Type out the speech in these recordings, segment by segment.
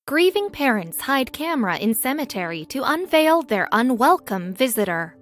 Grieving parents hide camera in cemetery to unveil their unwelcome visitor.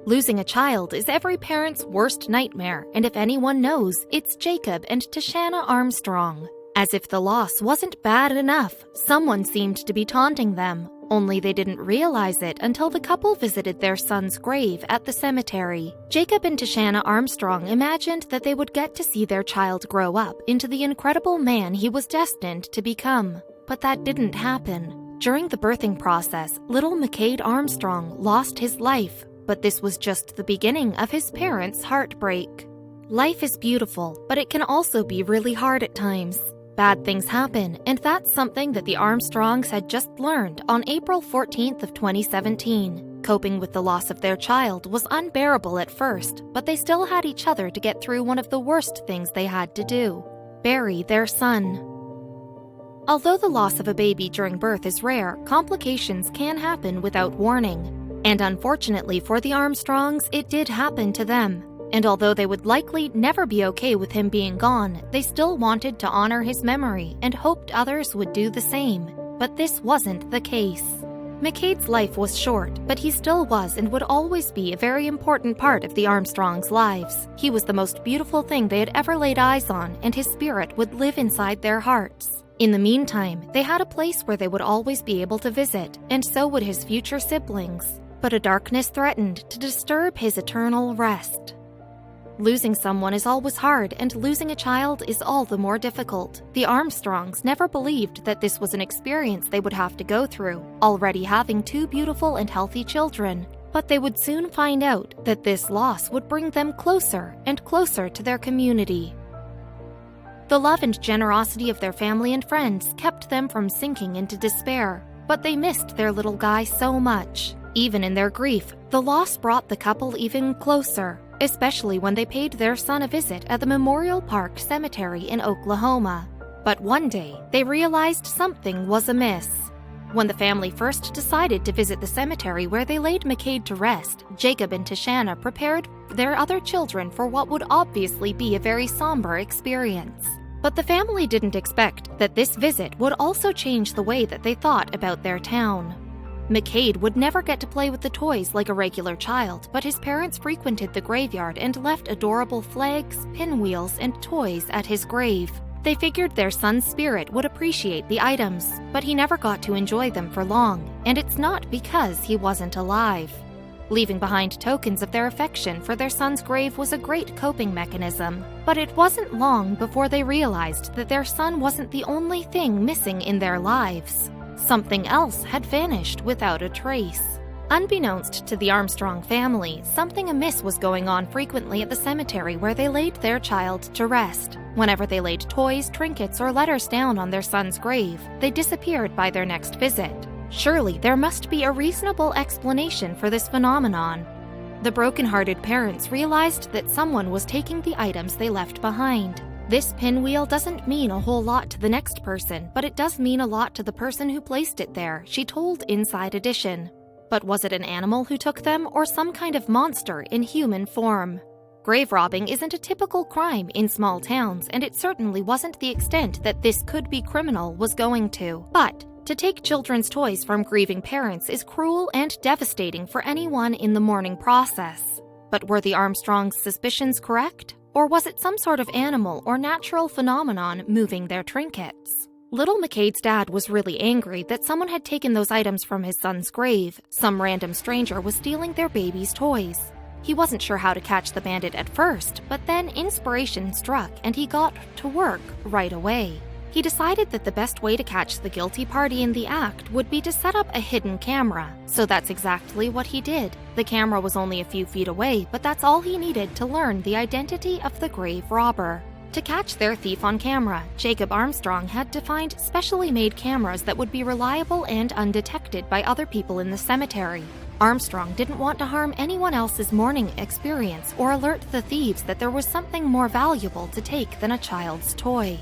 Losing a child is every parent's worst nightmare, and if anyone knows, it's Jacob and Tashana Armstrong. As if the loss wasn't bad enough, someone seemed to be taunting them, only they didn't realize it until the couple visited their son's grave at the cemetery. Jacob and Tashana Armstrong imagined that they would get to see their child grow up into the incredible man he was destined to become. But that didn't happen. During the birthing process, little McCade Armstrong lost his life, but this was just the beginning of his parents' heartbreak. Life is beautiful, but it can also be really hard at times. Bad things happen, and that's something that the Armstrongs had just learned on April 14th of 2017. Coping with the loss of their child was unbearable at first, but they still had each other to get through one of the worst things they had to do: bury their son. Although the loss of a baby during birth is rare, complications can happen without warning. And unfortunately for the Armstrongs, it did happen to them. And although they would likely never be okay with him being gone, they still wanted to honor his memory and hoped others would do the same. But this wasn't the case. McCade's life was short, but he still was and would always be a very important part of the Armstrongs' lives. He was the most beautiful thing they had ever laid eyes on, and his spirit would live inside their hearts. In the meantime, they had a place where they would always be able to visit, and so would his future siblings. But a darkness threatened to disturb his eternal rest. Losing someone is always hard, and losing a child is all the more difficult. The Armstrongs never believed that this was an experience they would have to go through, already having two beautiful and healthy children. But they would soon find out that this loss would bring them closer and closer to their community. The love and generosity of their family and friends kept them from sinking into despair, but they missed their little guy so much. Even in their grief, the loss brought the couple even closer, especially when they paid their son a visit at the Memorial Park Cemetery in Oklahoma. But one day, they realized something was amiss. When the family first decided to visit the cemetery where they laid McCade to rest, Jacob and Tashana prepared their other children for what would obviously be a very somber experience. But the family didn't expect that this visit would also change the way that they thought about their town. McCade would never get to play with the toys like a regular child, but his parents frequented the graveyard and left adorable flags, pinwheels, and toys at his grave. They figured their son's spirit would appreciate the items, but he never got to enjoy them for long, and it's not because he wasn't alive. Leaving behind tokens of their affection for their son's grave was a great coping mechanism, but it wasn't long before they realized that their son wasn't the only thing missing in their lives. Something else had vanished without a trace. Unbeknownst to the Armstrong family, something amiss was going on frequently at the cemetery where they laid their child to rest. Whenever they laid toys, trinkets, or letters down on their son's grave, they disappeared by their next visit. Surely there must be a reasonable explanation for this phenomenon. The broken-hearted parents realized that someone was taking the items they left behind. This pinwheel doesn't mean a whole lot to the next person, but it does mean a lot to the person who placed it there, she told Inside Edition. But was it an animal who took them, or some kind of monster in human form? Grave robbing isn't a typical crime in small towns, and it certainly wasn't the extent that this could-be criminal was going to. But to take children's toys from grieving parents is cruel and devastating for anyone in the mourning process. But were the Armstrongs' suspicions correct? Or was it some sort of animal or natural phenomenon moving their trinkets? Little McCade's dad was really angry that someone had taken those items from his son's grave. Some random stranger was stealing their baby's toys. He wasn't sure how to catch the bandit at first, but then inspiration struck and he got to work right away. He decided that the best way to catch the guilty party in the act would be to set up a hidden camera. So that's exactly what he did. The camera was only a few feet away, but that's all he needed to learn the identity of the grave robber. To catch their thief on camera, Jacob Armstrong had to find specially made cameras that would be reliable and undetected by other people in the cemetery. Armstrong didn't want to harm anyone else's mourning experience or alert the thieves that there was something more valuable to take than a child's toy.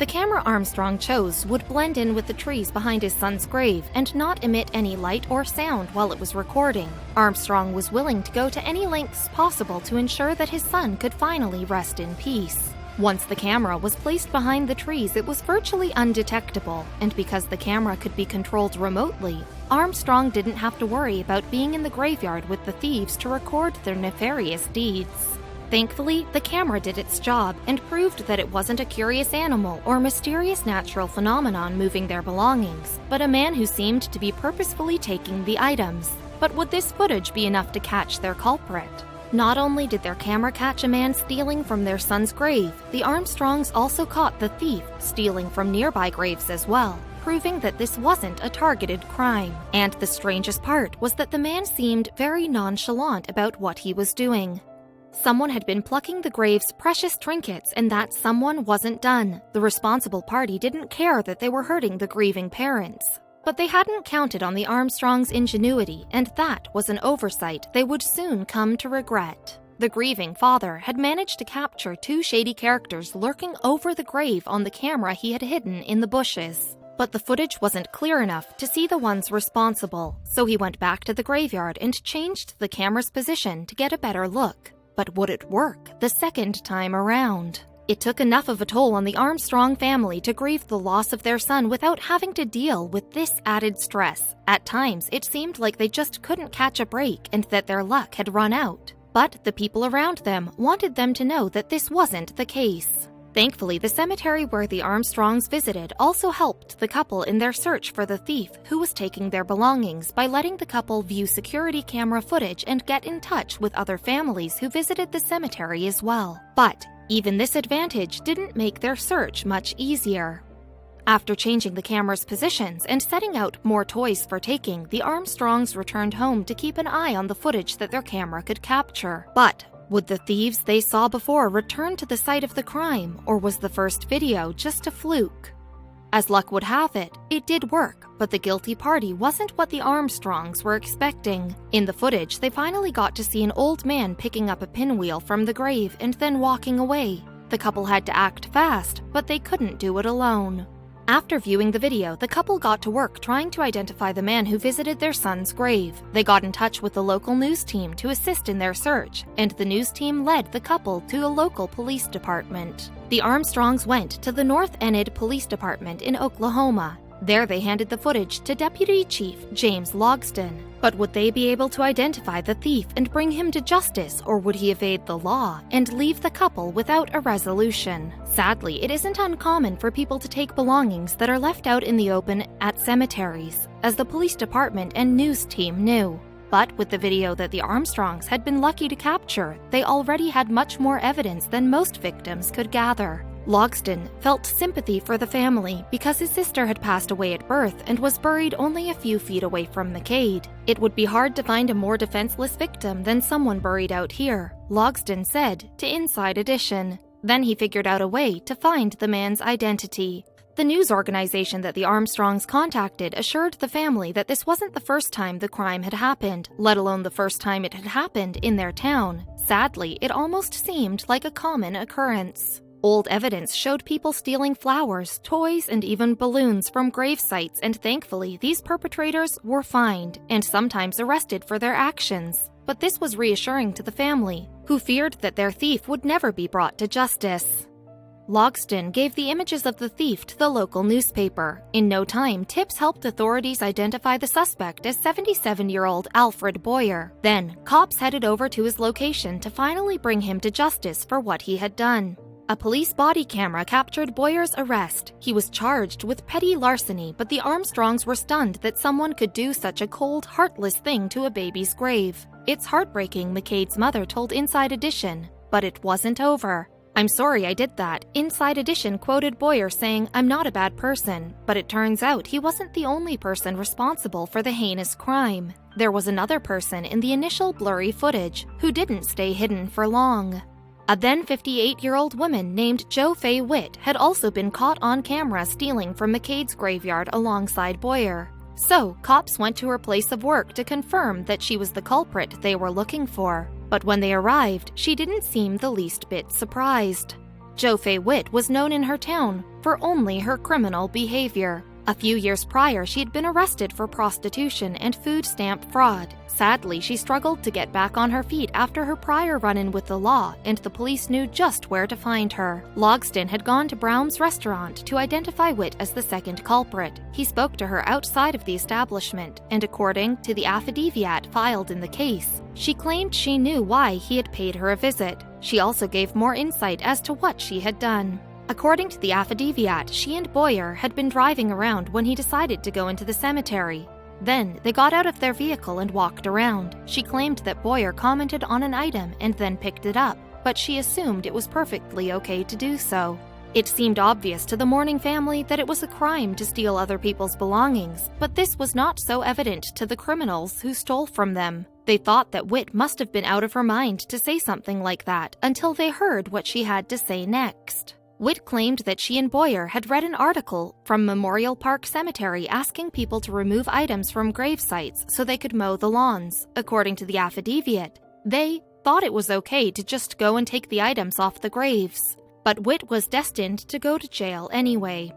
The camera Armstrong chose would blend in with the trees behind his son's grave and not emit any light or sound while it was recording. Armstrong was willing to go to any lengths possible to ensure that his son could finally rest in peace. Once the camera was placed behind the trees, it was virtually undetectable, and because the camera could be controlled remotely, Armstrong didn't have to worry about being in the graveyard with the thieves to record their nefarious deeds. Thankfully, the camera did its job and proved that it wasn't a curious animal or mysterious natural phenomenon moving their belongings, but a man who seemed to be purposefully taking the items. But would this footage be enough to catch their culprit? Not only did their camera catch a man stealing from their son's grave, the Armstrongs also caught the thief stealing from nearby graves as well, proving that this wasn't a targeted crime. And the strangest part was that the man seemed very nonchalant about what he was doing. Someone had been plucking the grave's precious trinkets, and that someone wasn't done. The responsible party didn't care that they were hurting the grieving parents. But they hadn't counted on the Armstrongs' ingenuity, and that was an oversight they would soon come to regret. The grieving father had managed to capture two shady characters lurking over the grave on the camera he had hidden in the bushes. But the footage wasn't clear enough to see the ones responsible, so he went back to the graveyard and changed the camera's position to get a better look. But would it work the second time around? It took enough of a toll on the Armstrong family to grieve the loss of their son without having to deal with this added stress. At times, it seemed like they just couldn't catch a break and that their luck had run out. But the people around them wanted them to know that this wasn't the case. Thankfully, the cemetery where the Armstrongs visited also helped the couple in their search for the thief who was taking their belongings by letting the couple view security camera footage and get in touch with other families who visited the cemetery as well. But even this advantage didn't make their search much easier. After changing the camera's positions and setting out more toys for taking, the Armstrongs returned home to keep an eye on the footage that their camera could capture. But would the thieves they saw before return to the site of the crime, or was the first video just a fluke? As luck would have it, it did work, but the guilty party wasn't what the Armstrongs were expecting. In the footage, they finally got to see an old man picking up a pinwheel from the grave and then walking away. The couple had to act fast, but they couldn't do it alone. After viewing the video, the couple got to work trying to identify the man who visited their son's grave. They got in touch with the local news team to assist in their search, and the news team led the couple to a local police department. The Armstrongs went to the North Enid Police Department in Oklahoma. There they handed the footage to Deputy Chief James Logston. But would they be able to identify the thief and bring him to justice, or would he evade the law and leave the couple without a resolution? Sadly, it isn't uncommon for people to take belongings that are left out in the open at cemeteries, as the police department and news team knew. But with the video that the Armstrongs had been lucky to capture, they already had much more evidence than most victims could gather. Logston felt sympathy for the family because his sister had passed away at birth and was buried only a few feet away from McCade. It would be hard to find a more defenseless victim than someone buried out here, Logston said to Inside Edition. Then he figured out a way to find the man's identity. The news organization that the Armstrongs contacted assured the family that this wasn't the first time the crime had happened, let alone the first time it had happened in their town. Sadly, it almost seemed like a common occurrence. Old evidence showed people stealing flowers, toys, and even balloons from grave sites, and thankfully, these perpetrators were fined and sometimes arrested for their actions. But this was reassuring to the family, who feared that their thief would never be brought to justice. Logston gave the images of the thief to the local newspaper. In no time, tips helped authorities identify the suspect as 77-year-old Alfred Boyer. Then, cops headed over to his location to finally bring him to justice for what he had done. A police body camera captured Boyer's arrest. He was charged with petty larceny, but the Armstrongs were stunned that someone could do such a cold, heartless thing to a baby's grave. It's heartbreaking, McCade's mother told Inside Edition, but it wasn't over. "I'm sorry I did that." Inside Edition quoted Boyer saying, "I'm not a bad person," but it turns out he wasn't the only person responsible for the heinous crime. There was another person in the initial blurry footage who didn't stay hidden for long. A then 58-year-old woman named Jo Faye Witt had also been caught on camera stealing from McCade's graveyard alongside Boyer. So, cops went to her place of work to confirm that she was the culprit they were looking for. But when they arrived, she didn't seem the least bit surprised. Jo Fei Witt was known in her town for only her criminal behavior. A few years prior, she had been arrested for prostitution and food stamp fraud. Sadly, she struggled to get back on her feet after her prior run-in with the law, and the police knew just where to find her. Logsdon had gone to Brown's restaurant to identify Witt as the second culprit. He spoke to her outside of the establishment, and according to the affidavit filed in the case, she claimed she knew why he had paid her a visit. She also gave more insight as to what she had done. According to the affidavit, she and Boyer had been driving around when he decided to go into the cemetery. Then, they got out of their vehicle and walked around. She claimed that Boyer commented on an item and then picked it up, but she assumed it was perfectly okay to do so. It seemed obvious to the mourning family that it was a crime to steal other people's belongings, but this was not so evident to the criminals who stole from them. They thought that Witt must have been out of her mind to say something like that until they heard what she had to say next. Witt claimed that she and Boyer had read an article from Memorial Park Cemetery asking people to remove items from grave sites so they could mow the lawns. According to the affidavit, they thought it was okay to just go and take the items off the graves. But Witt was destined to go to jail anyway.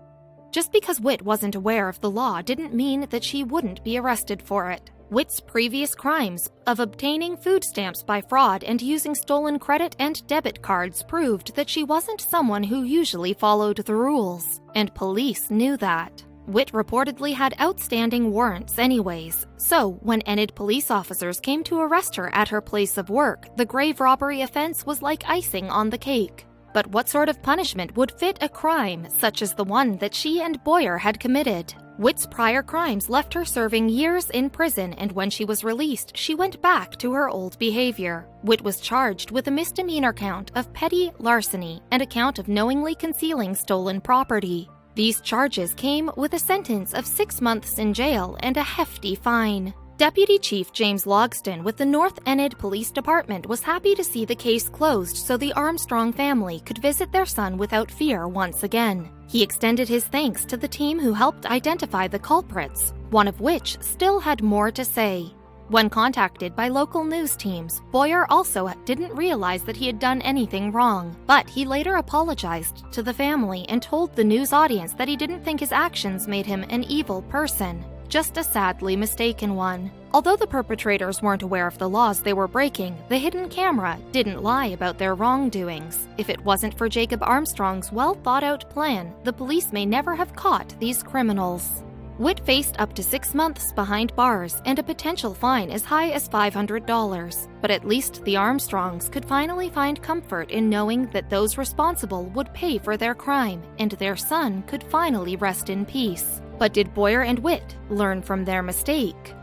Just because Witt wasn't aware of the law didn't mean that she wouldn't be arrested for it. Witt's previous crimes of obtaining food stamps by fraud and using stolen credit and debit cards proved that she wasn't someone who usually followed the rules, and police knew that. Witt reportedly had outstanding warrants anyways, so when Enid police officers came to arrest her at her place of work, the grave robbery offense was like icing on the cake. But what sort of punishment would fit a crime such as the one that she and Boyer had committed? Witt's prior crimes left her serving years in prison, and when she was released, she went back to her old behavior. Witt was charged with a misdemeanor count of petty larceny and a count of knowingly concealing stolen property. These charges came with a sentence of 6 months in jail and a hefty fine. Deputy Chief James Logsdon with the North Enid Police Department was happy to see the case closed so the Armstrong family could visit their son without fear once again. He extended his thanks to the team who helped identify the culprits, one of which still had more to say. When contacted by local news teams, Boyer also didn't realize that he had done anything wrong, but he later apologized to the family and told the news audience that he didn't think his actions made him an evil person. Just a sadly mistaken one. Although the perpetrators weren't aware of the laws they were breaking, the hidden camera didn't lie about their wrongdoings. If it wasn't for Jacob Armstrong's well-thought-out plan, the police may never have caught these criminals. Witt faced up to 6 months behind bars and a potential fine as high as $500, but at least the Armstrongs could finally find comfort in knowing that those responsible would pay for their crime, and their son could finally rest in peace. But did Boyer and Witt learn from their mistake?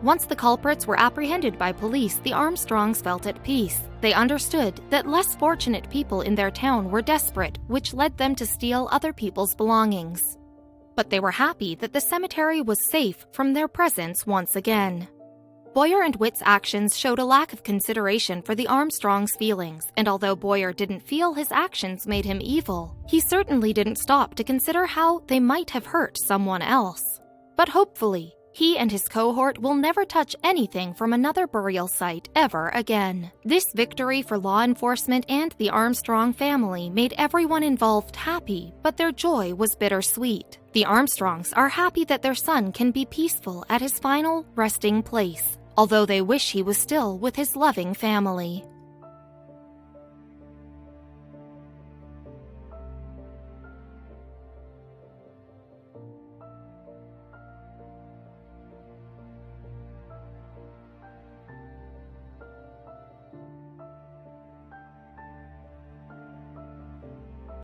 Once the culprits were apprehended by police, the Armstrongs felt at peace. They understood that less fortunate people in their town were desperate, which led them to steal other people's belongings. But they were happy that the cemetery was safe from their presence once again. Boyer and Witt's actions showed a lack of consideration for the Armstrongs' feelings, and although Boyer didn't feel his actions made him evil, he certainly didn't stop to consider how they might have hurt someone else. But hopefully, he and his cohort will never touch anything from another burial site ever again. This victory for law enforcement and the Armstrong family made everyone involved happy, but their joy was bittersweet. The Armstrongs are happy that their son can be peaceful at his final resting place, although they wish he was still with his loving family.